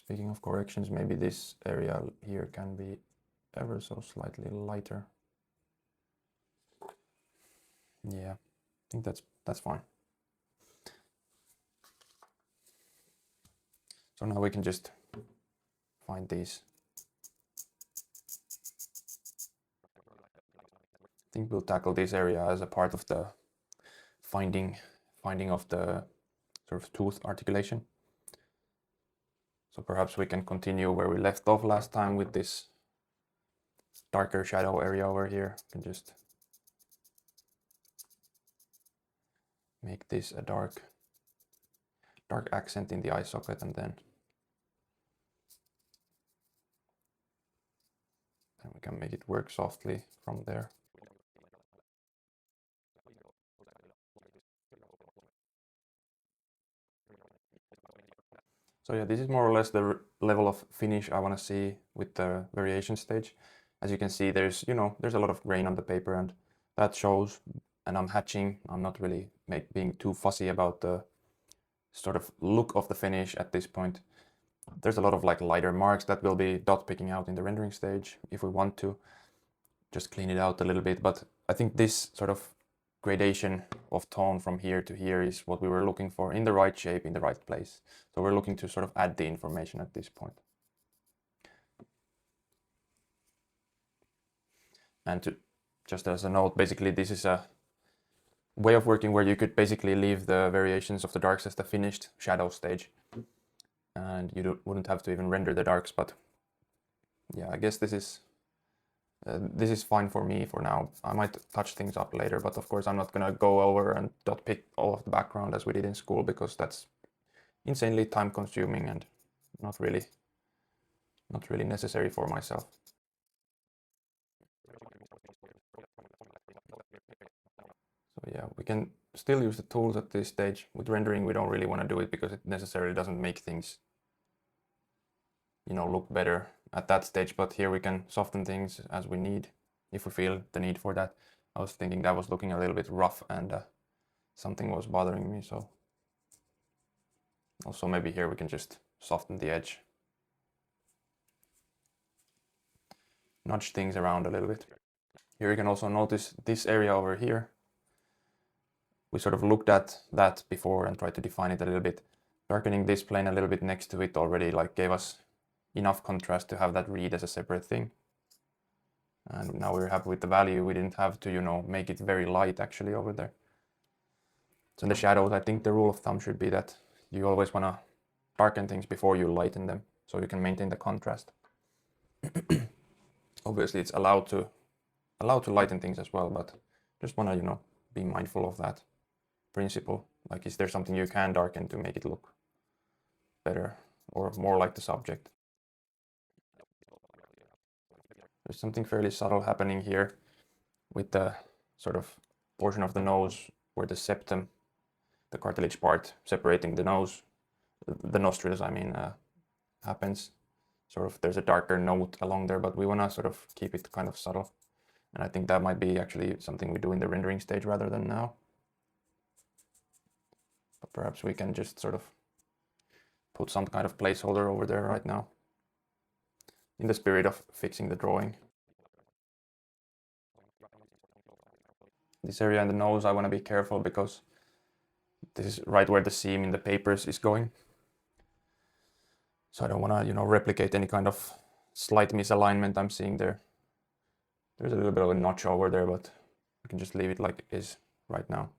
Speaking of corrections, maybe this area here can be ever so slightly lighter. Yeah, I think that's fine. So now we can just find these. I think we'll tackle this area as a part of the finding of the sort of tooth articulation. So perhaps we can continue where we left off last time with this darker shadow area over here. We can just make this a dark accent in the eye socket, and then we can make it work softly from there. So yeah, this is more or less the level of finish I want to see with the variation stage. As you can see, there's a lot of grain on the paper, and that shows. And I'm hatching. I'm not really being too fussy about the sort of look of the finish at this point. There's a lot of like lighter marks that will be dot picking out in the rendering stage if we want to just clean it out a little bit. But I think this sort of gradation of tone from here to here is what we were looking for, in the right shape, in the right place. So we're looking to sort of add the information at this point. And just as a note, basically this is a way of working where you could basically leave the variations of the darks as the finished shadow stage, and you wouldn't have to even render the darks. But yeah, I guess this is fine for me for now. I might touch things up later, but of course I'm not gonna go over and dot pick all of the background as we did in school, because that's insanely time consuming and not really necessary for myself. So yeah, we can still use the tools at this stage. With rendering, we don't really want to do it because it necessarily doesn't make things, look better at that stage. But here we can soften things as we need, if we feel the need for that. I was thinking that was looking a little bit rough, and something was bothering me. So also maybe here we can just soften the edge, nudge things around a little bit. Here you can also notice this area over here. We sort of looked at that before and tried to define it a little bit. Darkening this plane a little bit next to it already gave us enough contrast to have that read as a separate thing. And now we're happy with the value. We didn't have to, make it very light actually over there. So in the shadows, I think the rule of thumb should be that you always want to darken things before you lighten them, so you can maintain the contrast. Obviously, it's allowed to lighten things as well, but just want to, be mindful of that principle. Like, is there something you can darken to make it look better or more like the subject? There's something fairly subtle happening here with the sort of portion of the nose where the septum, the cartilage part separating the nose, the nostrils, I mean, happens. Sort of there's a darker note along there, but we want to sort of keep it kind of subtle. And I think that might be actually something we do in the rendering stage rather than now. But perhaps we can just sort of put some kind of placeholder over there right now, in the spirit of fixing the drawing. This area in the nose, I want to be careful because this is right where the seam in the papers is going. So I don't want to, replicate any kind of slight misalignment I'm seeing there. There's a little bit of a notch over there, but I can just leave it like it is right now.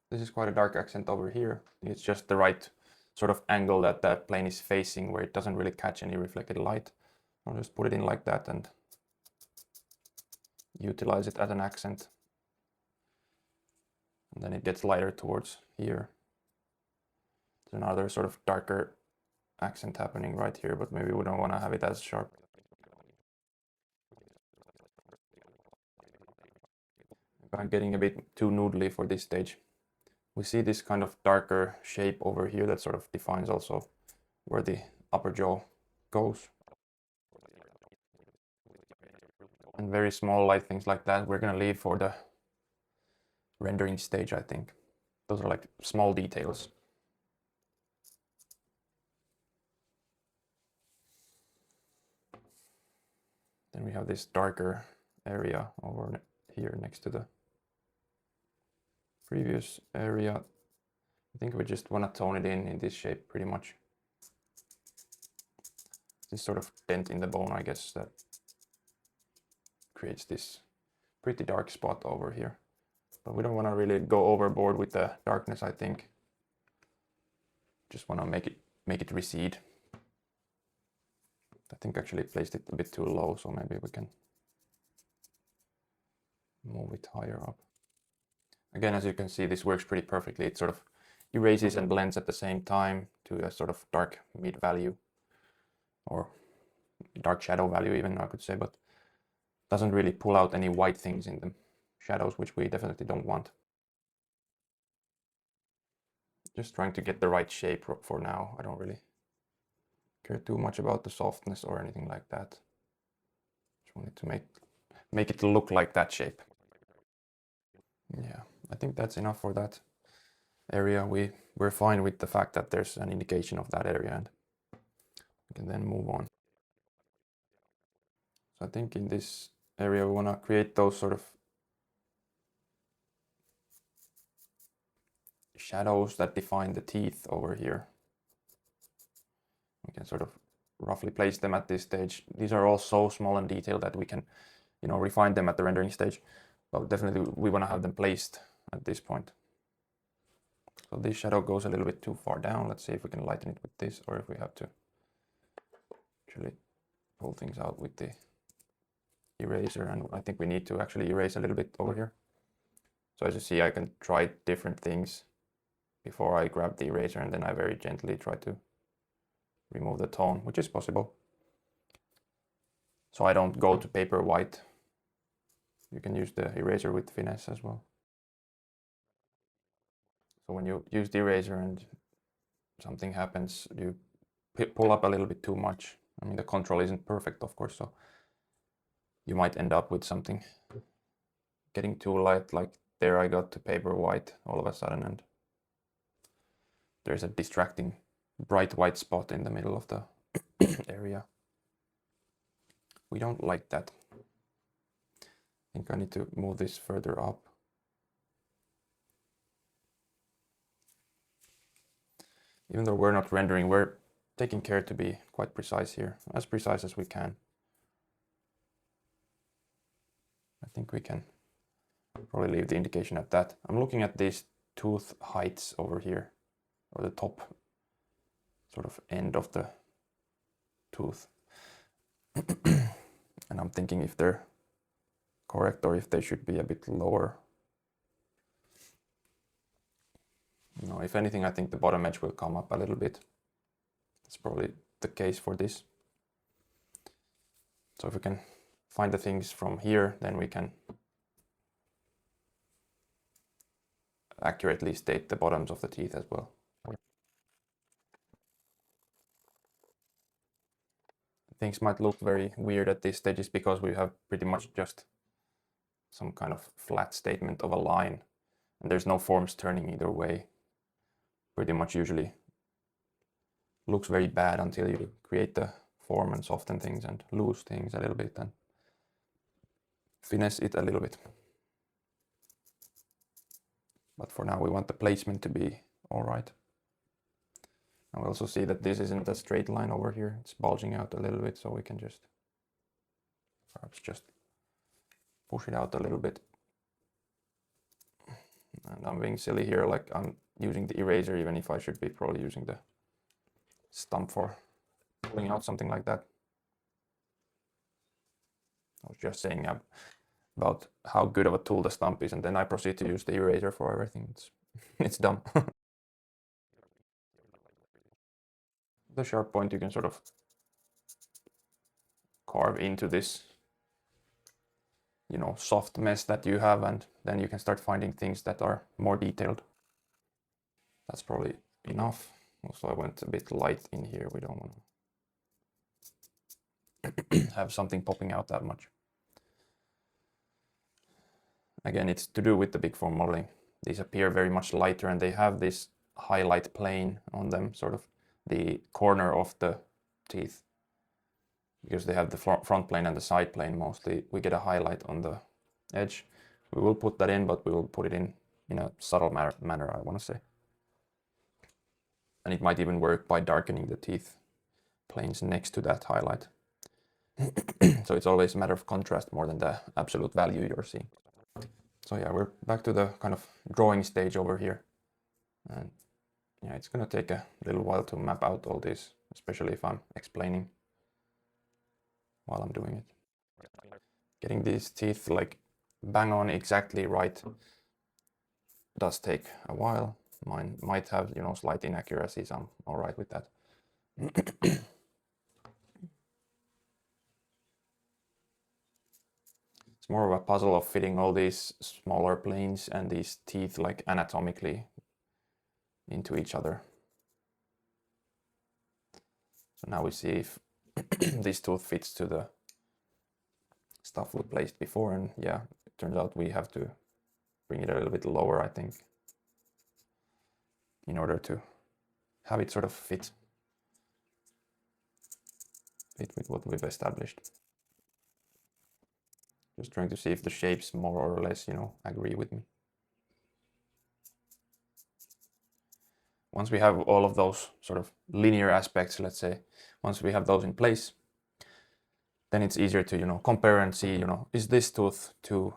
This is quite a dark accent over here. It's just the right sort of angle that that plane is facing, where it doesn't really catch any reflected light. I'll just put it in like that and utilize it as an accent. And then it gets lighter towards here. There's another sort of darker accent happening right here, but maybe we don't want to have it as sharp. I'm getting a bit too noodly for this stage. We see this kind of darker shape over here that sort of defines also where the upper jaw goes. And very small light things like that we're gonna leave for the rendering stage, I think. Those are like small details. Then we have this darker area over here next to the previous area. I think we just want to tone it in this shape pretty much. This sort of dent in the bone, I guess, that creates this pretty dark spot over here. But we don't want to really go overboard with the darkness, I think. Just want to make it recede. I think actually I placed it a bit too low, so maybe we can move it higher up. Again, as you can see, this works pretty perfectly. It sort of erases and blends at the same time to a sort of dark mid value, or dark shadow value even, I could say, but doesn't really pull out any white things in the shadows, which we definitely don't want. Just trying to get the right shape for now. I don't really care too much about the softness or anything like that. Just wanted to make it look like that shape. Yeah, I think that's enough for that area. We're fine with the fact that there's an indication of that area, and we can then move on. So I think in this area we want to create those sort of shadows that define the teeth over here. We can sort of roughly place them at this stage. These are all so small and detailed that we can, refine them at the rendering stage. But definitely we want to have them placed at this point. So this shadow goes a little bit too far down. Let's see if we can lighten it with this, or if we have to actually pull things out with the eraser. And I think we need to actually erase a little bit over here. So as you see, I can try different things before I grab the eraser, and then I very gently try to remove the tone, which is possible. So I don't go to paper white. You can use the eraser with finesse as well. So when you use the eraser and something happens, you pull up a little bit too much. I mean, the control isn't perfect, of course, so you might end up with something getting too light, like there I got to paper white all of a sudden, and there's a distracting bright white spot in the middle of the area. We don't like that. I think I need to move this further up. Even though we're not rendering, we're taking care to be quite precise here, as precise as we can. I think we can probably leave the indication at that. I'm looking at these tooth heights over here, or the top sort of end of the tooth. And I'm thinking if they're correct or if they should be a bit lower. No, if anything, I think the bottom edge will come up a little bit. That's probably the case for this. So if we can find the things from here, then we can accurately state the bottoms of the teeth as well. Things might look very weird at this stage because we have pretty much just some kind of flat statement of a line, and there's no forms turning either way. Pretty much usually looks very bad until you create the form and soften things and lose things a little bit and finesse it a little bit. But for now we want the placement to be all right. And we also see that this isn't a straight line over here. It's bulging out a little bit, so we can just perhaps just push it out a little bit. And I'm being silly here, like I'm using the eraser even if I should be probably using the stump for pulling out something like that. I was just saying about how good of a tool the stump is, and then I proceed to use the eraser for everything. It's dumb. The sharp point you can sort of carve into this, soft mesh that you have, and then you can start finding things that are more detailed. That's probably enough. Also, I went a bit light in here. We don't want to have something popping out that much. Again, it's to do with the big form modeling. these appear very much lighter, and they have this highlight plane on them, sort of the corner of the teeth. Because they have the front plane and the side plane mostly, we get a highlight on the edge. We will put that in, but we will put it in a subtle manner, I want to say. And it might even work by darkening the teeth planes next to that highlight. So it's always a matter of contrast more than the absolute value you're seeing. So yeah, we're back to the kind of drawing stage over here. And yeah, it's gonna take a little while to map out all this, especially if I'm explaining while I'm doing it. Getting these teeth like bang on exactly right does take a while. Mine might have, you know, slight inaccuracies. I'm all right with that. It's more of a puzzle of fitting all these smaller planes and these teeth like anatomically into each other. So now we see if this tooth fits to the stuff we placed before, and yeah, it turns out we have to bring it a little bit lower, I think, in order to have it sort of fit with what we've established. Just trying to see if the shapes more or less, you know, agree with me. Once we have all of those sort of linear aspects, let's say, once we have those in place, then it's easier to, you know, compare and see, you know, is this tooth too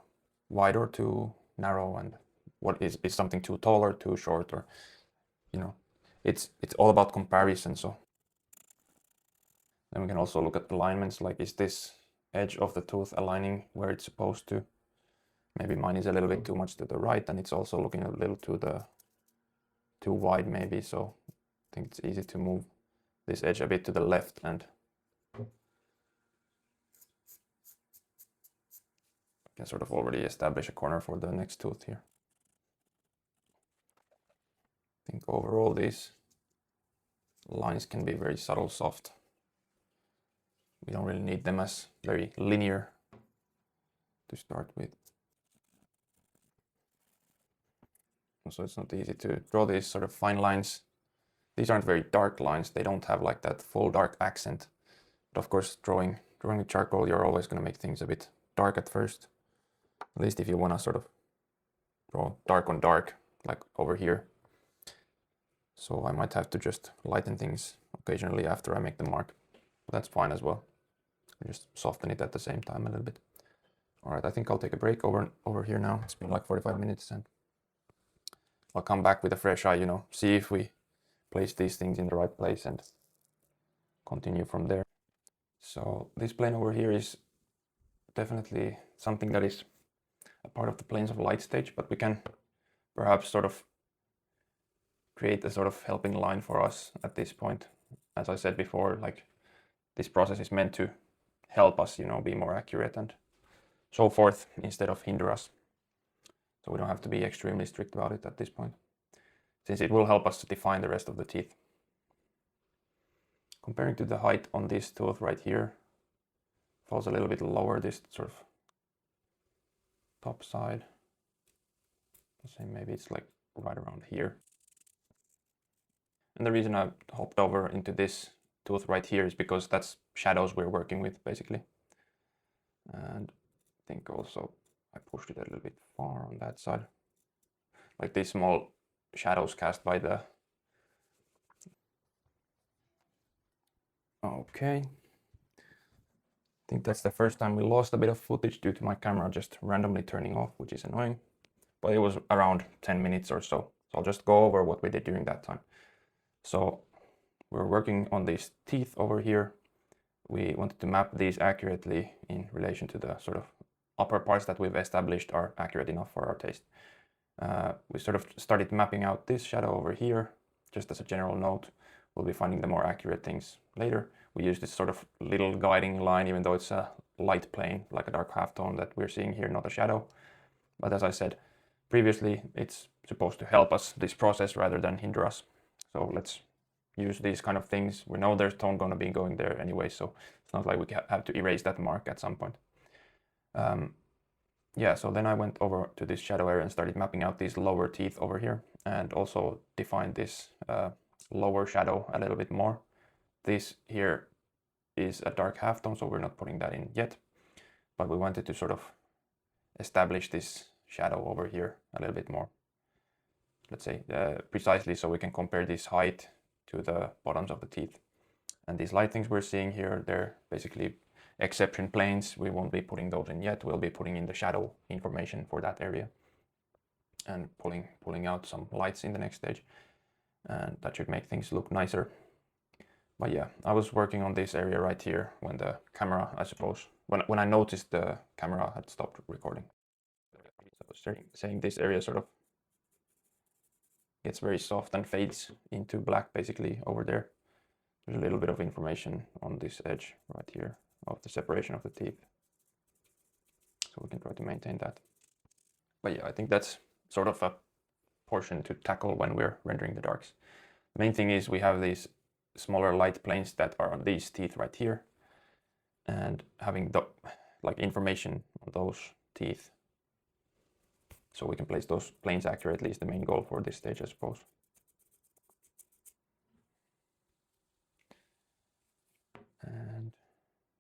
wide or too narrow, and what is something too tall or too short, or, you know, it's all about comparison. So then we can also look at alignments, like is this edge of the tooth aligning where it's supposed to? Maybe mine is a little bit too much to the right, and it's also looking a little too wide maybe, so I think it's easy to move this edge a bit to the left, and can sort of already establish a corner for the next tooth here. I think overall these lines can be very subtle, soft. We don't really need them as very linear to start with. So it's not easy to draw these sort of fine lines. These aren't very dark lines. They don't have like that full dark accent. But of course, drawing with charcoal, you're always going to make things a bit dark at first. At least if you want to sort of draw dark on dark, like over here. So I might have to just lighten things occasionally after I make the mark. But that's fine as well. Just soften it at the same time a little bit. All right, I think I'll take a break over here now. It's been like 45 minutes, and I'll come back with a fresh eye, you know, see if we place these things in the right place and continue from there. So this plane over here is definitely something that is a part of the planes of light stage, but we can perhaps sort of create a sort of helping line for us at this point. As I said before, like this process is meant to help us, you know, be more accurate and so forth instead of hinder us. So we don't have to be extremely strict about it at this point, since it will help us to define the rest of the teeth. Comparing to the height on this tooth right here, falls a little bit lower, this sort of top side. Let's say maybe it's like right around here. And the reason I hopped over into this tooth right here is because that's shadows we're working with, basically. And I think also I pushed it a little bit far on that side. Like these small shadows cast by the... Okay. I think that's the first time we lost a bit of footage due to my camera just randomly turning off, which is annoying. But it was around 10 minutes or so. So I'll just go over what we did during that time. So we're working on these teeth over here. We wanted to map these accurately in relation to the sort of upper parts that we've established are accurate enough for our taste. We sort of started mapping out this shadow over here, just as a general note. We'll be finding the more accurate things later. We use this sort of little guiding line, even though it's a light plane, like a dark halftone that we're seeing here, not a shadow. But as I said previously, it's supposed to help us, this process, rather than hinder us. So let's use these kind of things. We know there's tone going to be going there anyway, so it's not like we have to erase that mark at some point. yeah, so then I went over to this shadow area and started mapping out these lower teeth over here, and also defined this lower shadow a little bit more. This here is a dark halftone, so we're not putting that in yet, but we wanted to sort of establish this shadow over here a little bit more, let's say, precisely, so we can compare this height to the bottoms of the teeth. And these light things we're seeing here, they're basically exception planes. We won't be putting those in yet. We'll be putting in the shadow information for that area and pulling out some lights in the next stage, and that should make things look nicer. But yeah, I was working on this area right here when the camera, I suppose, when I noticed the camera had stopped recording. So saying this area sort of gets very soft and fades into black basically over there. There's a little bit of information on this edge right here of the separation of the teeth. So we can try to maintain that. But yeah, I think that's sort of a portion to tackle when we're rendering the darks. The main thing is we have these smaller light planes that are on these teeth right here, and having the like information on those teeth so we can place those planes accurately is the main goal for this stage, I suppose. And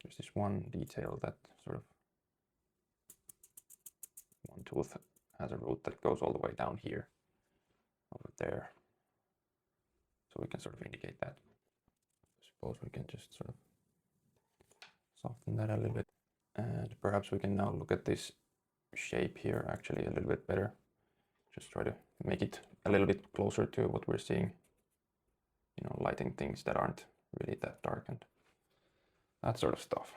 there's this one detail that sort of one tooth has a root that goes all the way down here, over there. So we can sort of indicate that. I suppose we can just sort of soften that a little bit. And perhaps we can now look at this shape here actually a little bit better. Just try to make it a little bit closer to what we're seeing. You know, lighting things that aren't really that dark and that sort of stuff.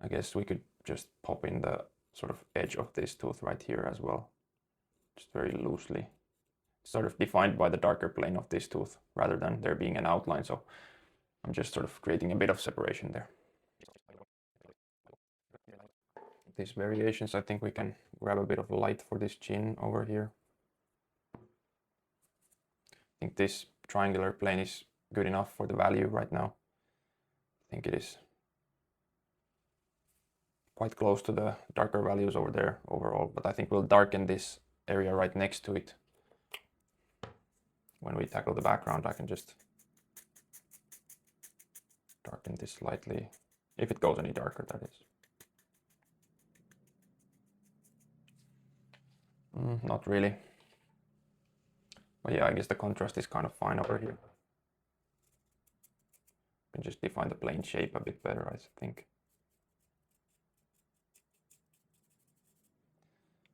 I guess we could just pop in the sort of edge of this tooth right here as well, just very loosely. Sort of defined by the darker plane of this tooth rather than there being an outline, so I'm just sort of creating a bit of separation there. These variations, I think we can grab a bit of light for this chin over here. I think this triangular plane is good enough for the value right now. I think it is quite close to the darker values over there overall, but I think we'll darken this area right next to it. When we tackle the background, I can just darken this slightly, if it goes any darker, that is. Not really. But yeah, I guess the contrast is kind of fine over here. You can just define the plane shape a bit better, I think.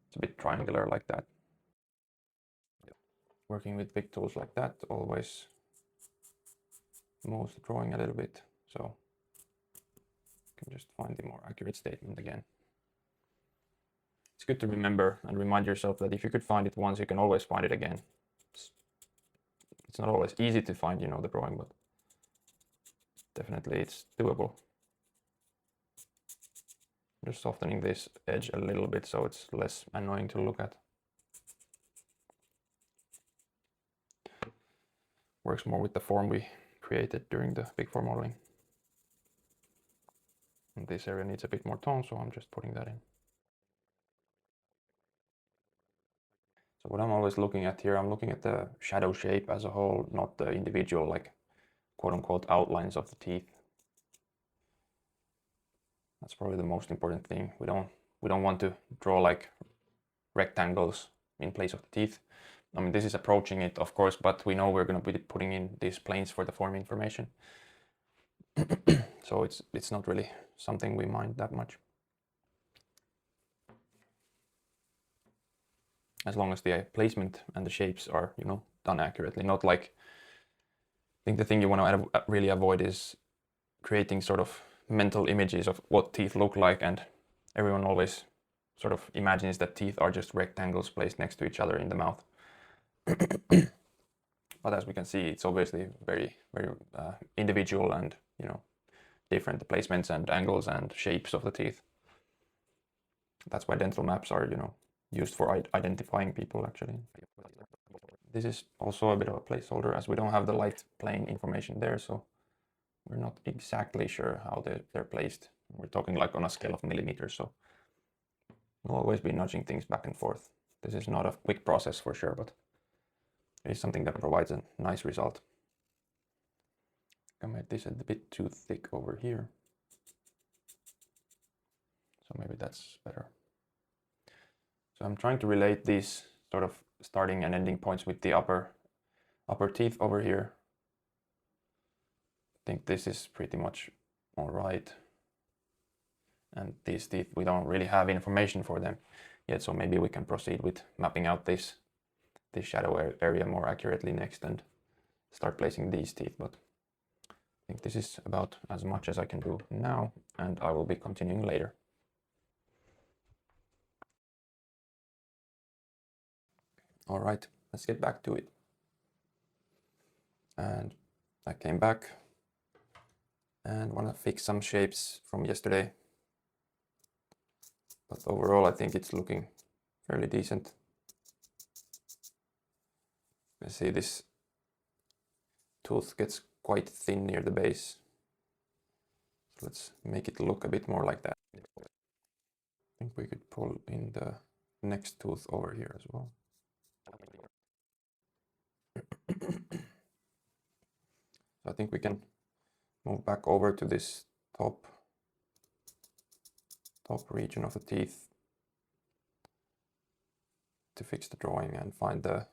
It's a bit triangular like that. Working with big tools like that always moves the drawing a little bit, so you can just find the more accurate statement again. It's good to remember and remind yourself that if you could find it once, you can always find it again. It's not always easy to find, you know, the drawing, but definitely it's doable. Just softening this edge a little bit so it's less annoying to look at. Works more with the form we created during the big four modeling. And this area needs a bit more tone, so I'm just putting that in. So what I'm always looking at here, I'm looking at the shadow shape as a whole, not the individual, like, quote-unquote outlines of the teeth. That's probably the most important thing. We don't want to draw like rectangles in place of the teeth. I mean, this is approaching it, of course, but we know we're going to be putting in these planes for the form information. So it's not really something we mind that much. As long as the placement and the shapes are, you know, done accurately. Not like, I think the thing you want to really avoid is creating sort of mental images of what teeth look like, and everyone always sort of imagines that teeth are just rectangles placed next to each other in the mouth. But as we can see, it's obviously very, very individual and, you know, different placements and angles and shapes of the teeth. That's why dental maps are, you know, used for identifying people actually. This is also a bit of a placeholder as we don't have the light plane information there, so we're not exactly sure how they're placed. We're talking like on a scale of millimeters, so I'll always be nudging things back and forth. This is not a quick process for sure, but it is something that provides a nice result. I made this a bit too thick over here. So maybe that's better. So I'm trying to relate these sort of starting and ending points with the upper teeth over here. I think this is pretty much all right. And these teeth, we don't really have information for them yet, so maybe we can proceed with mapping out this shadow area more accurately next and start placing these teeth. But I think this is about as much as I can do now, and I will be continuing later. All right, let's get back to it. And I came back and want to fix some shapes from yesterday. But overall, I think it's looking fairly decent. You see this tooth gets quite thin near the base. So let's make it look a bit more like that. I think we could pull in the next tooth over here as well. So I think we can move back over to this top region of the teeth to fix the drawing and find the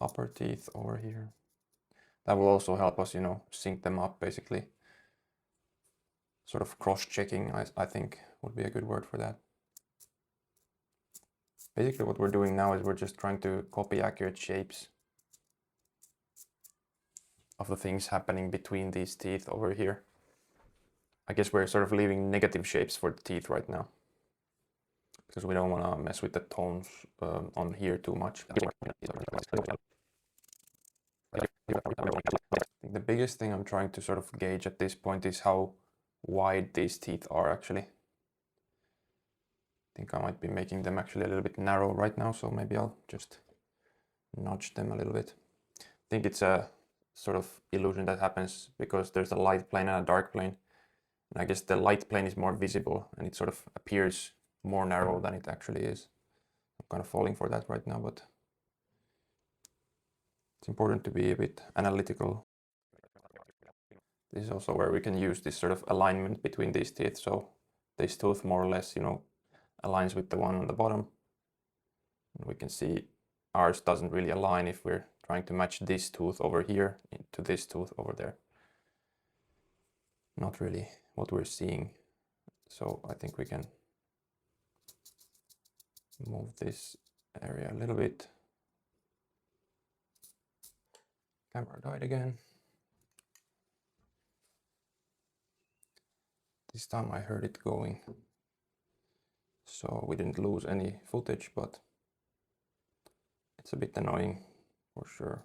upper teeth over here. That will also help us, sync them up basically. Sort of cross-checking, I think would be a good word for that. Basically what we're doing now is we're just trying to copy accurate shapes of the things happening between these teeth over here. I guess we're sort of leaving negative shapes for the teeth right now, because we don't want to mess with the tones on here too much. The biggest thing I'm trying to sort of gauge at this point is how wide these teeth are actually. I think I might be making them actually a little bit narrow right now, so maybe I'll just nudge them a little bit. I think it's a sort of illusion that happens because there's a light plane and a dark plane. And I guess the light plane is more visible and it sort of appears more narrow than it actually is. I'm kind of falling for that right now, but it's important to be a bit analytical. This is also where we can use this sort of alignment between these teeth. So this tooth more or less, aligns with the one on the bottom. And we can see ours doesn't really align if we're trying to match this tooth over here to this tooth over there. Not really what we're seeing. So I think we can move this area a little bit. Camera died again. This time I heard it going, so we didn't lose any footage, but it's a bit annoying for sure.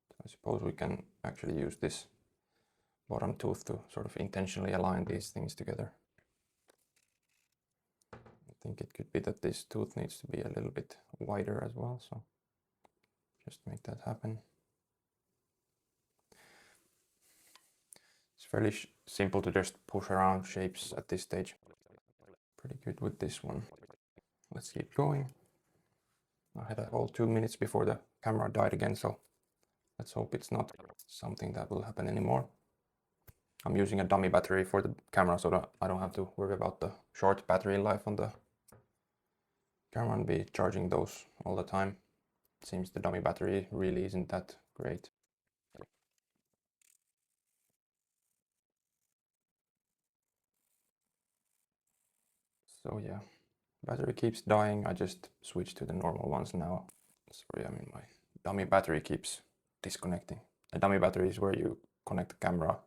So I suppose we can actually use this bottom tooth to sort of intentionally align these things together. I think it could be that this tooth needs to be a little bit wider as well, so just make that happen. It's fairly simple to just push around shapes at this stage. Pretty good with this one. Let's keep going. I had a whole 2 minutes before the camera died again, so let's hope it's not something that will happen anymore. I'm using a dummy battery for the camera so that I don't have to worry about the short battery life on the camera and be charging those all the time. It seems the dummy battery really isn't that great. So yeah, battery keeps dying. I just switched to the normal ones now. Sorry, my dummy battery keeps disconnecting. A dummy battery is where you connect the camera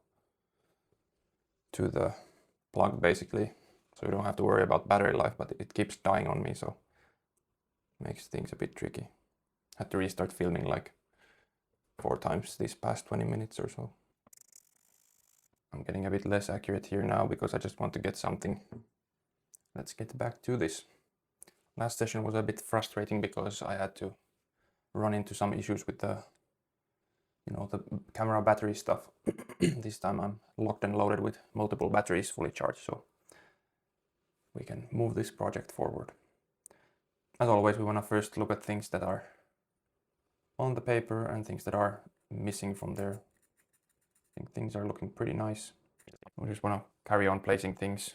to the plug basically, so you don't have to worry about battery life, but it keeps dying on me, so it makes things a bit tricky. Had to restart filming like 4 times these past 20 minutes or so. I'm getting a bit less accurate here now because I just want to get something. Let's get back to this. Last session was a bit frustrating because I had to run into some issues with the the camera battery stuff. This time I'm locked and loaded with multiple batteries fully charged, so we can move this project forward. As always, we want to first look at things that are on the paper and things that are missing from there. I think things are looking pretty nice. We just want to carry on placing things.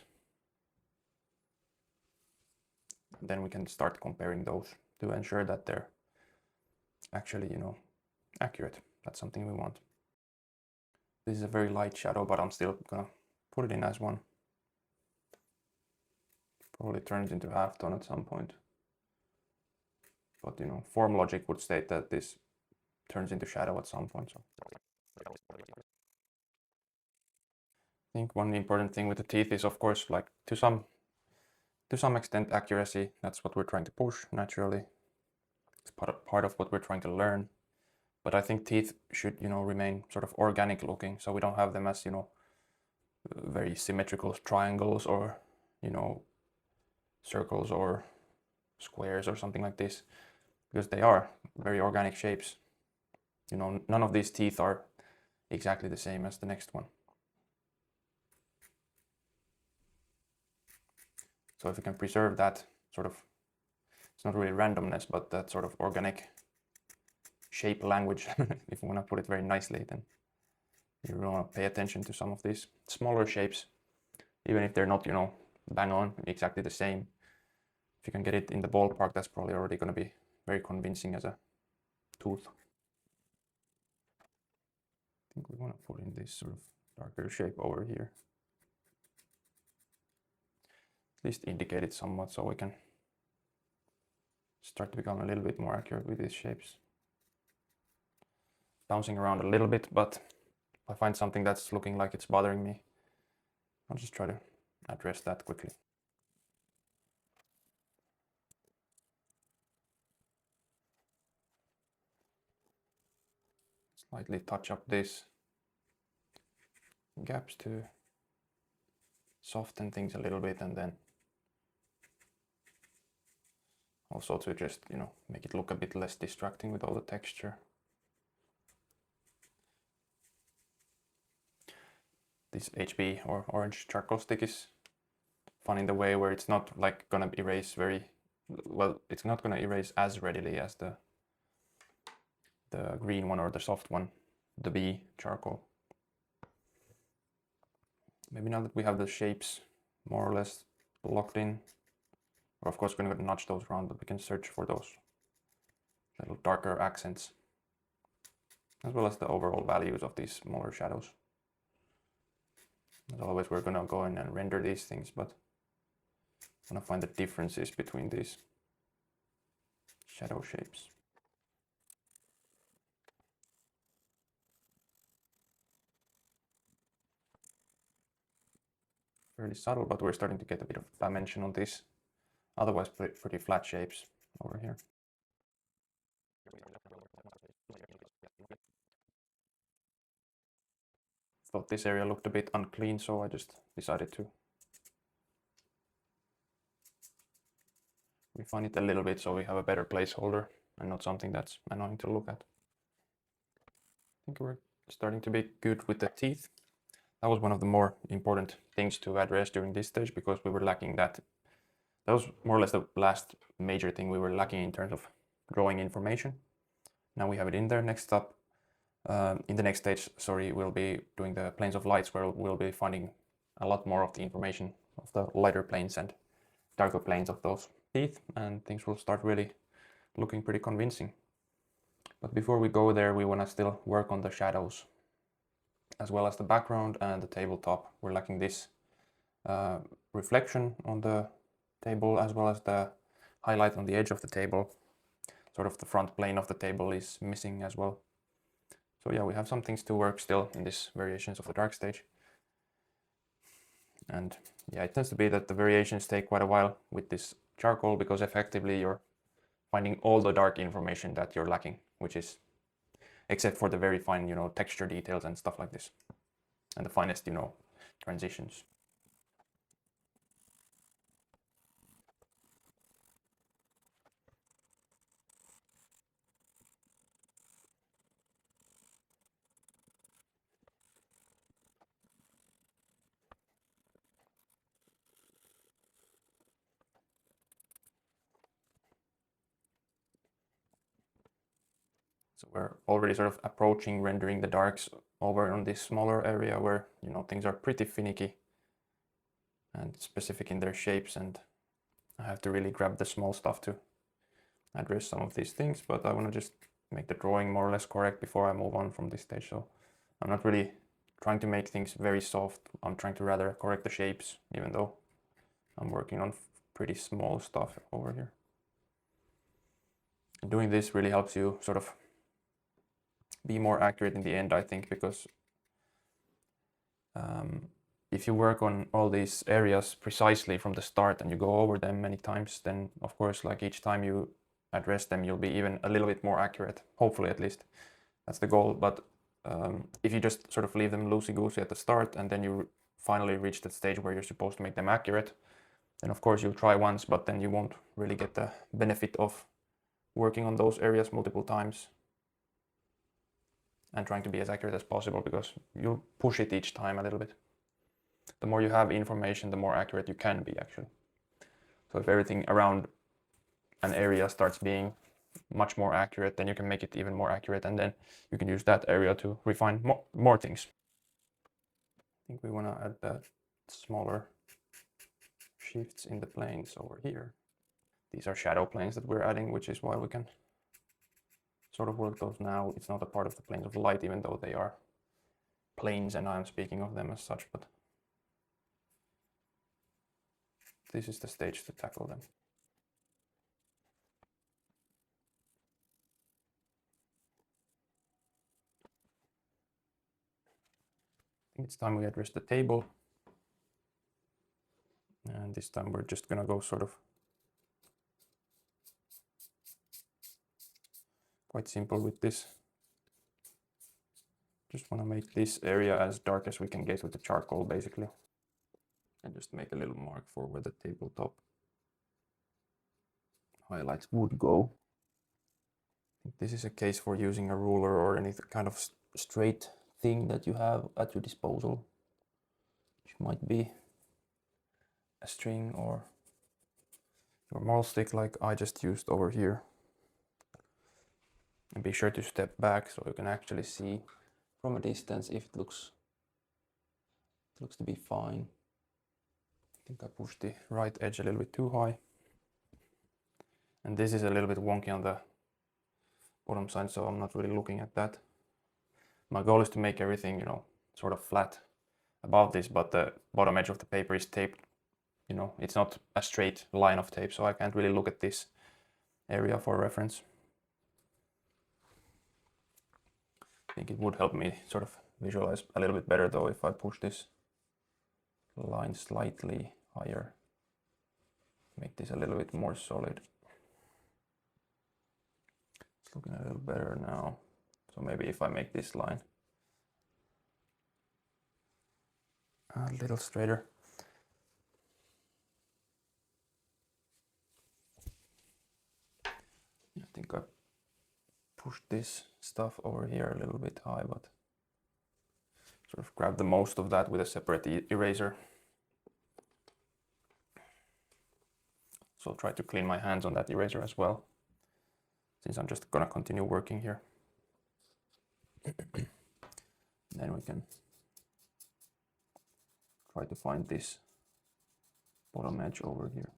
Then we can start comparing those to ensure that they're actually, accurate. That's something we want. This is a very light shadow, but I'm still gonna put it in as one. Probably turns into halftone at some point. But form logic would state that this turns into shadow at some point. So I think one important thing with the teeth is, of course, like to some extent accuracy. That's what we're trying to push naturally. It's part of what we're trying to learn. But I think teeth should, remain sort of organic looking, so we don't have them as, very symmetrical triangles or, circles or squares or something like this, because they are very organic shapes. None of these teeth are exactly the same as the next one. So if we can preserve that sort of, it's not really randomness, but that sort of organic shape language, if we want to put it very nicely, then you really want to pay attention to some of these smaller shapes, even if they're not, bang on exactly the same. If you can get it in the ballpark, that's probably already going to be very convincing as a tooth. I think we want to put in this sort of darker shape over here. At least indicate it somewhat so we can start to become a little bit more accurate with these shapes. Bouncing around a little bit, but if I find something that's looking like it's bothering me, I'll just try to address that quickly. Slightly touch up these gaps to soften things a little bit, and then also to just, make it look a bit less distracting with all the texture. This HB or orange charcoal stick is fun in the way where it's not like gonna erase it's not gonna erase as readily as the green one or the soft one, the B charcoal. Maybe now that we have the shapes more or less locked in, we're of course going to nudge those around, but we can search for those little darker accents, as well as the overall values of these smaller shadows. As always, we're going to go in and render these things, but I want to find the differences between these shadow shapes. Fairly subtle, but we're starting to get a bit of dimension on these otherwise pretty flat shapes over here. Thought this area looked a bit unclean, so I just decided to refine it a little bit so we have a better placeholder and not something that's annoying to look at. I think we're starting to be good with the teeth. That was one of the more important things to address during this stage, because we were lacking that. That was more or less the last major thing we were lacking in terms of drawing information. Now we have it in there. Next up, in the next stage, we'll be doing the planes of lights, where we'll be finding a lot more of the information of the lighter planes and darker planes of those teeth, and things will start really looking pretty convincing. But before we go there, we want to still work on the shadows, as well as the background and the tabletop. We're lacking this reflection on the table, as well as the highlight on the edge of the table. Sort of the front plane of the table is missing as well. So yeah, we have some things to work still in this variations of the dark stage. And yeah, it tends to be that the variations take quite a while with this charcoal, because effectively you're finding all the dark information that you're lacking, which is, except for the very fine, texture details and stuff like this, and the finest, transitions. So we're already sort of approaching rendering the darks over on this smaller area where, you know, things are pretty finicky and specific in their shapes, and I have to really grab the small stuff to address some of these things, but I want to just make the drawing more or less correct before I move on from this stage. So I'm not really trying to make things very soft. I'm trying to rather correct the shapes, even though I'm working on pretty small stuff over here. And doing this really helps you sort of be more accurate in the end, I think, because if you work on all these areas precisely from the start and you go over them many times, then of course, like each time you address them, you'll be even a little bit more accurate, hopefully at least. That's the goal. But if you just sort of leave them loosey-goosey at the start and then you finally reach that stage where you're supposed to make them accurate, then of course you'll try once, but then you won't really get the benefit of working on those areas multiple times and trying to be as accurate as possible, because you'll push it each time a little bit. The more you have information, the more accurate you can be, actually. So if everything around an area starts being much more accurate, then you can make it even more accurate, and then you can use that area to refine more things. I think we want to add the smaller shifts in the planes over here. These are shadow planes that we're adding, which is why we can sort of work those now. It's not a part of the planes of light, even though they are planes and I'm speaking of them as such, but this is the stage to tackle them. I think it's time we address the table. And this time we're just gonna go sort of quite simple with this. Just want to make this area as dark as we can get with the charcoal, basically. And just make a little mark for where the tabletop highlights would go. I think this is a case for using a ruler or any kind of straight thing that you have at your disposal, which might be a string or your maul stick like I just used over here. And be sure to step back so you can actually see from a distance if it looks to be fine. I think I pushed the right edge a little bit too high. And this is a little bit wonky on the bottom side, so I'm not really looking at that. My goal is to make everything, you know, sort of flat above this, but the bottom edge of the paper is taped, you know, it's not a straight line of tape, so I can't really look at this area for reference. I think it would help me sort of visualize a little bit better though if I push this line slightly higher, make this a little bit more solid. It's looking a little better now. So maybe if I make this line a little straighter. I think I pushed this stuff over here a little bit high, but sort of grab the most of that with a separate eraser. So I'll try to clean my hands on that eraser as well, since I'm just gonna continue working here. Then we can try to find this bottom edge over here.